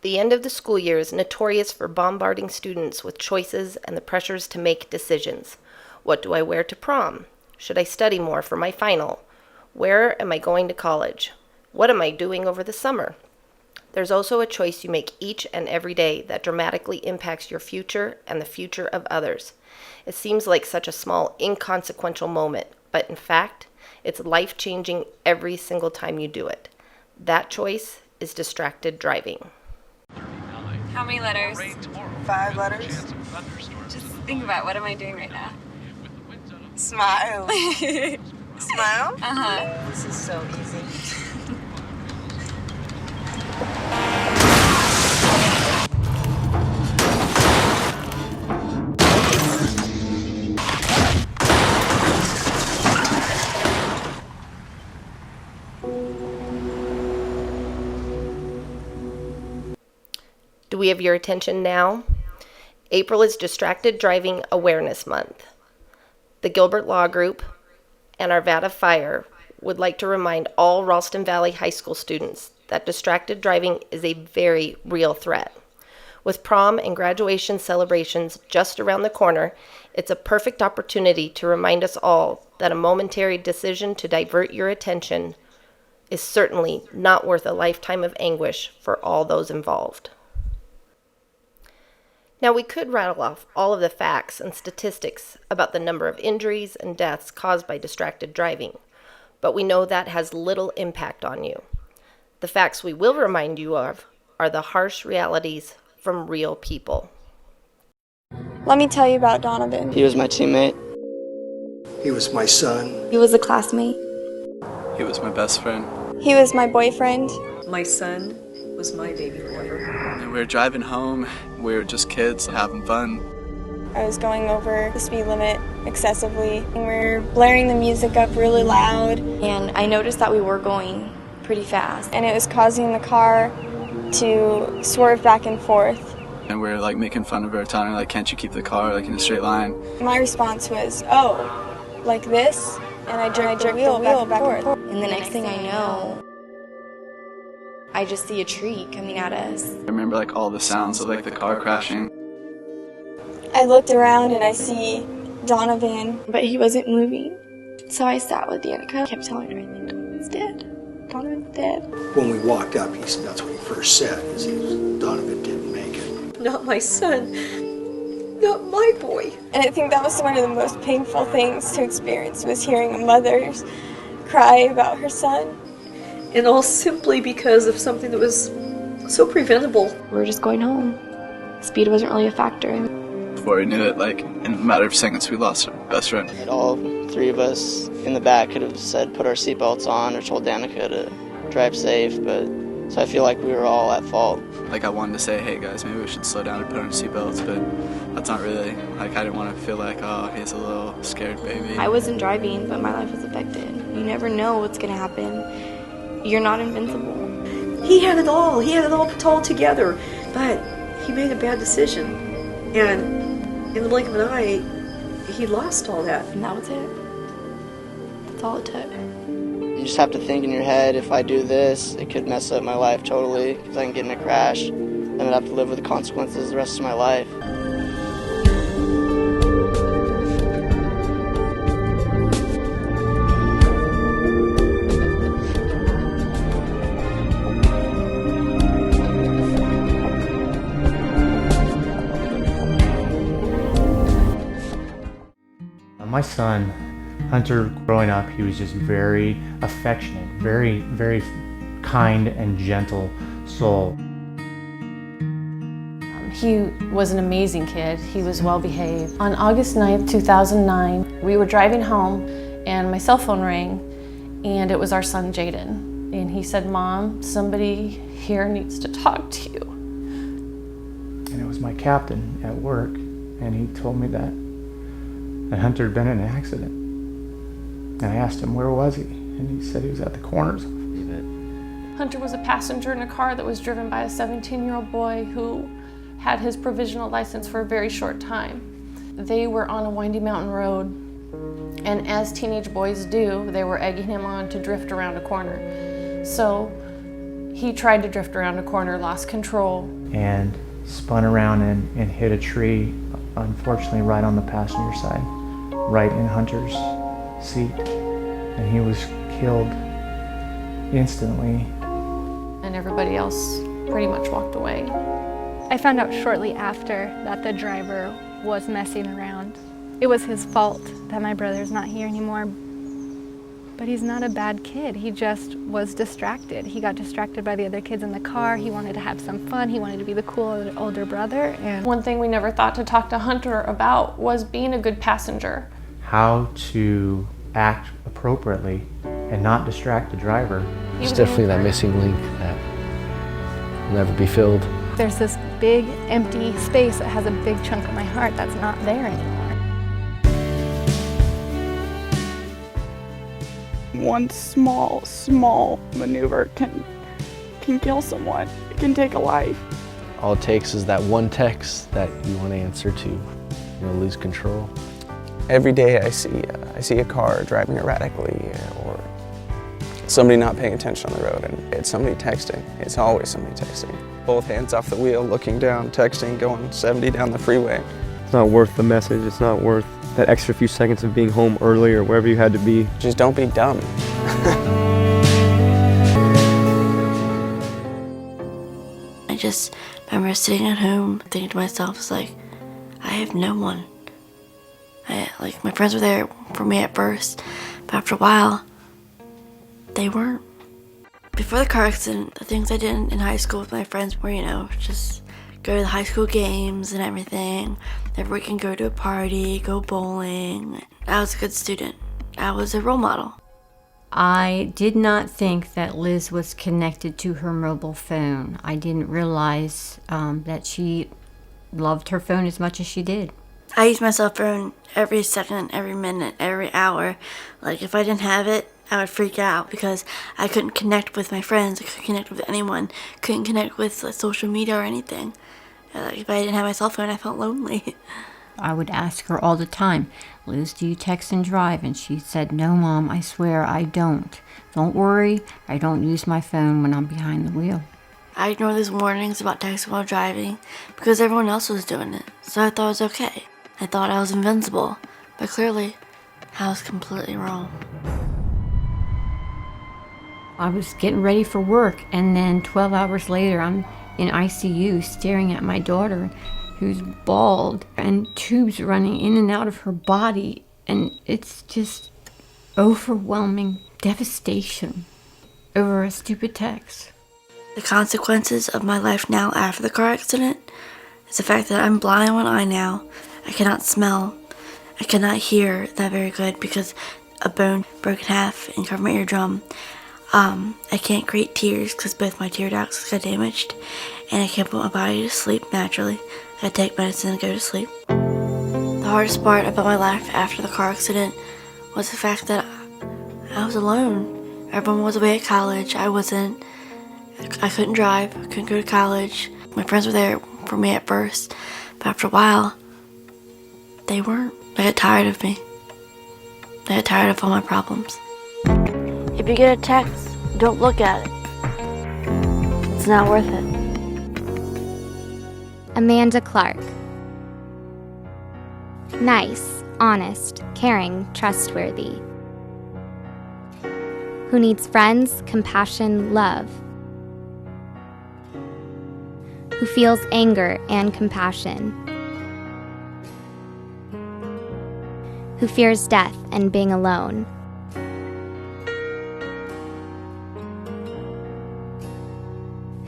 The end of the school year is notorious for bombarding students with choices and the pressures to make decisions. What do I wear to prom? Should I study more for my final? Where am I going to college? What am I doing over the summer? There's also a choice you make each and every day that dramatically impacts your future and the future of others. It seems like such a small, inconsequential moment, but in fact, it's life-changing every single time you do it. That choice is distracted driving. How many letters? 5 letters. Just think about, what am I doing right now? Smile. Smile? Uh-huh. This is so easy. Do we have your attention now? April is Distracted Driving Awareness Month. The Gilbert Law Group and Arvada Fire would like to remind all Ralston Valley High School students that distracted driving is a very real threat. With prom and graduation celebrations just around the corner, it's a perfect opportunity to remind us all that a momentary decision to divert your attention is certainly not worth a lifetime of anguish for all those involved. Now, we could rattle off all of the facts and statistics about the number of injuries and deaths caused by distracted driving, but we know that has little impact on you. The facts we will remind you of are the harsh realities from real people. Let me tell you about Donovan. He was my teammate. He was my son. He was a classmate. He was my best friend. He was my boyfriend. My son was my baby boy. And we were driving home. We were just kids having fun. I was going over the speed limit excessively, and we were blaring the music up really loud. And I noticed that we were going pretty fast, and it was causing the car to swerve back and forth. And we were like making fun of her, telling her like, can't you keep the car like in a straight line? My response was, oh, like this? And I jerked the wheel back and forth. And the next thing I know, I just see a tree coming at us. I remember like all the sounds of like the car crashing. I looked around and I see Donovan, but he wasn't moving. So I sat with Danica, kept telling her, I think Donovan's dead. Donovan's dead. When we walked up, that's what he first said, is Donovan didn't make it. Not my son. Not my boy. And I think that was one of the most painful things to experience, was hearing a mother's cry about her son. And all simply because of something that was so preventable. We were just going home. Speed wasn't really a factor. Before we knew it, like in a matter of seconds, we lost our best friend. And all 3 of us in the back could have said put our seatbelts on or told Danica to drive safe, but so I feel like we were all at fault. Like I wanted to say, hey guys, maybe we should slow down and put on our seatbelts, but that's not really, like I didn't want to feel like, oh, he's a little scared baby. I wasn't driving, but my life was affected. You never know what's going to happen. You're not invincible. He had it all. He had it all put all together. But he made a bad decision. And in the blink of an eye, he lost all that. And that was it. That's all it took. You just have to think in your head, if I do this, it could mess up my life totally, because I can get in a crash, and I'd have to live with the consequences the rest of my life. My son, Hunter, growing up, he was just very affectionate, very, very kind and gentle soul. He was an amazing kid. He was well behaved. On August 9th, 2009, we were driving home and my cell phone rang, and it was our son, Jaden. And he said, Mom, somebody here needs to talk to you. And it was my captain at work, and he told me that Hunter had been in an accident. And I asked him, where was he? And he said he was at the corners. Hunter was a passenger in a car that was driven by a 17-year-old boy who had his provisional license for a very short time. They were on a windy mountain road, and as teenage boys do, they were egging him on to drift around a corner. So He tried to drift around a corner, lost control. And spun around and hit a tree, unfortunately right on the passenger side, right in Hunter's seat. And he was killed instantly. And everybody else pretty much walked away. I found out shortly after that the driver was messing around. It was his fault that my brother's not here anymore. But he's not a bad kid. He just was distracted. He got distracted by the other kids in the car. He wanted to have some fun. He wanted to be the cool older brother. And one thing we never thought to talk to Hunter about was being a good passenger. How to act appropriately and not distract the driver. It's definitely that missing link that will never be filled. there's this big empty space that has a big chunk of my heart that's not there anymore. One small maneuver can kill someone. It can take a life. All it takes is that one text that you want to answer to, lose control. Every day I see a car driving erratically or somebody not paying attention on the road, and it's somebody texting. It's always somebody texting. Both hands off the wheel, looking down, texting, going 70 down the freeway. It's not worth the message. It's not worth that extra few seconds of being home early or wherever you had to be. Just don't be dumb. I just remember sitting at home thinking to myself, it's like, I have no one. My friends were there for me at first, but after a while, they weren't. Before the car accident, the things I did in high school with my friends were, just go to the high school games and everything. Every weekend go to a party, go bowling. I was a good student. I was a role model. I did not think that Liz was connected to her mobile phone. I didn't realize that she loved her phone as much as she did. I used my cell phone every second, every minute, every hour. If I didn't have it, I would freak out because I couldn't connect with my friends. I couldn't connect with anyone. Couldn't connect with social media or anything. If I didn't have my cell phone, I felt lonely. I would ask her all the time, Liz, do you text and drive? And she said, no, Mom, I swear I don't. Don't worry, I don't use my phone when I'm behind the wheel. I ignored these warnings about texting while driving because everyone else was doing it, so I thought it was okay. I thought I was invincible, but clearly, I was completely wrong. I was getting ready for work, and then 12 hours later, I'm in ICU staring at my daughter, who's bald, and tubes running in and out of her body, and it's just overwhelming devastation over a stupid text. The consequences of my life now after the car accident is the fact that I'm blind in one eye now. I cannot smell. I cannot hear that very good because a bone broke in half and covered my eardrum. I can't create tears because both my tear ducts got damaged, and I can't put my body to sleep naturally. I take medicine and go to sleep. The hardest part about my life after the car accident was the fact that I was alone. Everyone was away at college. I wasn't. I couldn't drive. I couldn't go to college. My friends were there for me at first, but after a while, they weren't. They got tired of me. They got tired of all my problems. If you get a text, don't look at it. It's not worth it. Amanda Clark. Nice, honest, caring, trustworthy. Who needs friends, compassion, love. Who feels anger and compassion. Who fears death and being alone.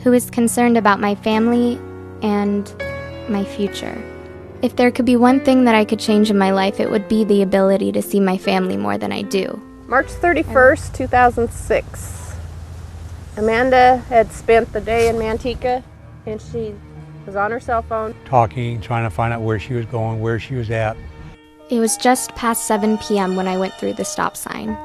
Who is concerned about my family and my future. If there could be one thing that I could change in my life, it would be the ability to see my family more than I do. March 31st, 2006. Amanda had spent the day in Manteca, and she was on her cell phone. Talking, trying to find out where she was going, where she was at. It was just past 7 p.m. when I went through the stop sign.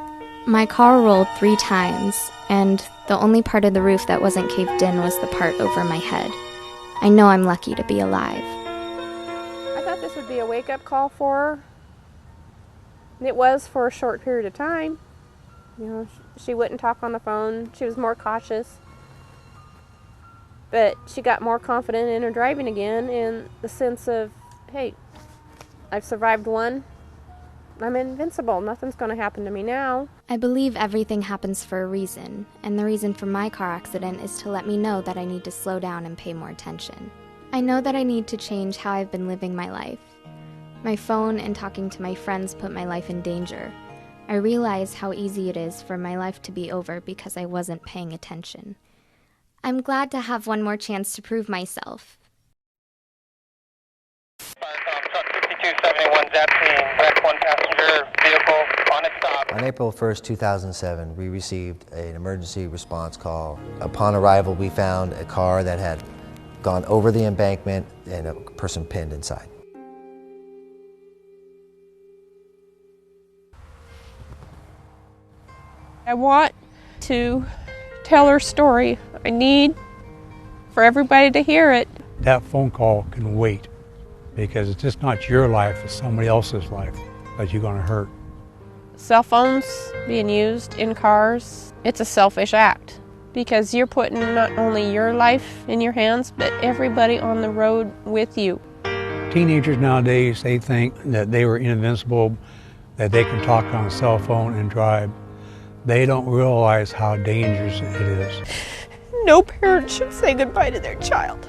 My car rolled 3 times, and the only part of the roof that wasn't caved in was the part over my head. I know I'm lucky to be alive. I thought this would be a wake-up call for her. And it was for a short period of time. She wouldn't talk on the phone. She was more cautious. But she got more confident in her driving again, in the sense of, hey, I've survived one. I'm invincible. Nothing's going to happen to me now. I believe everything happens for a reason, and the reason for my car accident is to let me know that I need to slow down and pay more attention. I know that I need to change how I've been living my life. My phone and talking to my friends put my life in danger. I realize how easy it is for my life to be over because I wasn't paying attention. I'm glad to have one more chance to prove myself. On April 1st, 2007, we received an emergency response call. Upon arrival, we found a car that had gone over the embankment and a person pinned inside. I want to tell her story. I need for everybody to hear it. That phone call can wait, because it's just not your life, it's somebody else's life that you're going to hurt. Cell phones being used in cars, it's a selfish act, because you're putting not only your life in your hands, but everybody on the road with you. Teenagers nowadays, they think that they were invincible, that they can talk on a cell phone and drive. They don't realize how dangerous it is. No parent should say goodbye to their child.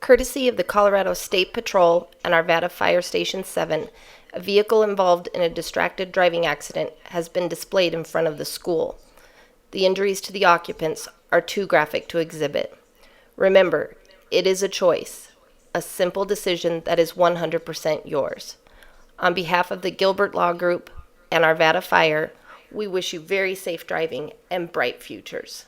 Courtesy of the Colorado State Patrol and Arvada Fire Station 7, a vehicle involved in a distracted driving accident has been displayed in front of the school. The injuries to the occupants are too graphic to exhibit. Remember, it is a choice, a simple decision that is 100% yours. On behalf of the Gilbert Law Group and Arvada Fire, we wish you very safe driving and bright futures.